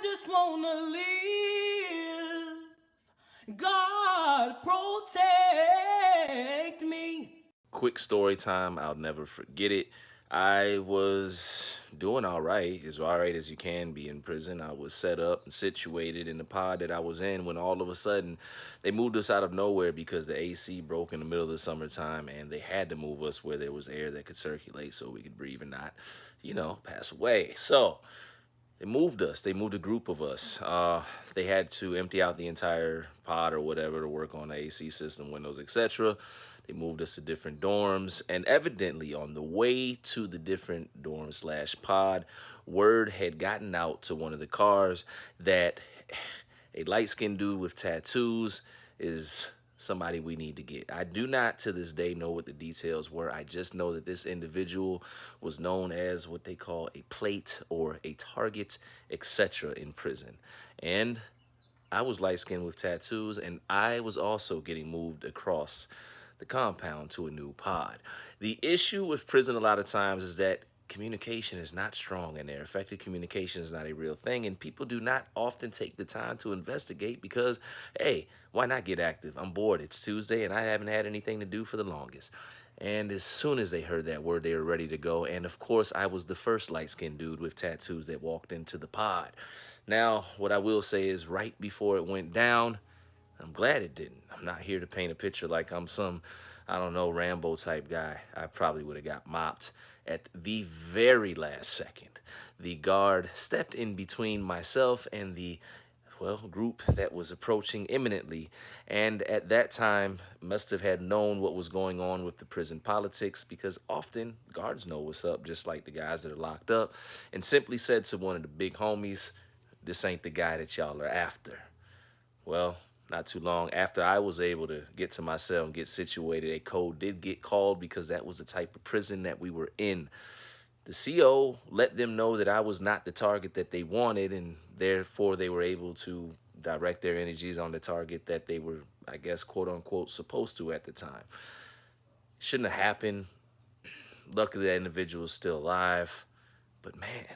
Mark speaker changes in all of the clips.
Speaker 1: just wanna live. God protect me.
Speaker 2: Quick story time, I'll never forget it. I was doing all right, as all right as you can be in prison. I was set up and situated in the pod that I was in when all of a sudden they moved us out of nowhere because the AC broke in the middle of the summertime and they had to move us where there was air that could circulate so we could breathe and not, pass away. So they moved us. They moved a group of us. They had to empty out the entire pod or whatever to work on the AC system, windows, etc. They moved us to different dorms, and evidently on the way to the different dorm slash pod, word had gotten out to one of the cars that a light skinned dude with tattoos is somebody we need to get. I do not to this day know what the details were. I just know that this individual was known as what they call a plate or a target, etc. in prison. And I was light skinned with tattoos, and I was also getting moved across the compound to a new pod. The issue with prison a lot of times is that communication is not strong in there. Effective communication is not a real thing, and people do not often take the time to investigate because, hey, why not get active? I'm bored. It's Tuesday, and I haven't had anything to do for the longest. And as soon as they heard that word, they were ready to go. And of course, I was the first light skinned dude with tattoos that walked into the pod. Now, what I will say is, right before it went down, I'm glad it didn't. I'm not here to paint a picture like I'm some, I don't know, Rambo type guy. I probably would have got mopped at the very last second. The guard stepped in between myself and the group that was approaching imminently, and at that time must have had known what was going on with the prison politics because often guards know what's up, just like the guys that are locked up, and simply said to one of the big homies, "This ain't the guy that y'all are after." Well, not too long after I was able to get to my cell and get situated, a code did get called because that was the type of prison that we were in. The CO let them know that I was not the target that they wanted, and therefore they were able to direct their energies on the target that they were, I guess, quote unquote, supposed to at the time. Shouldn't have happened. Luckily, that individual is still alive. But man,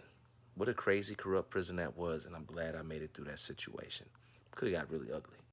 Speaker 2: what a crazy, corrupt prison that was, and I'm glad I made it through that situation. Could have got really ugly.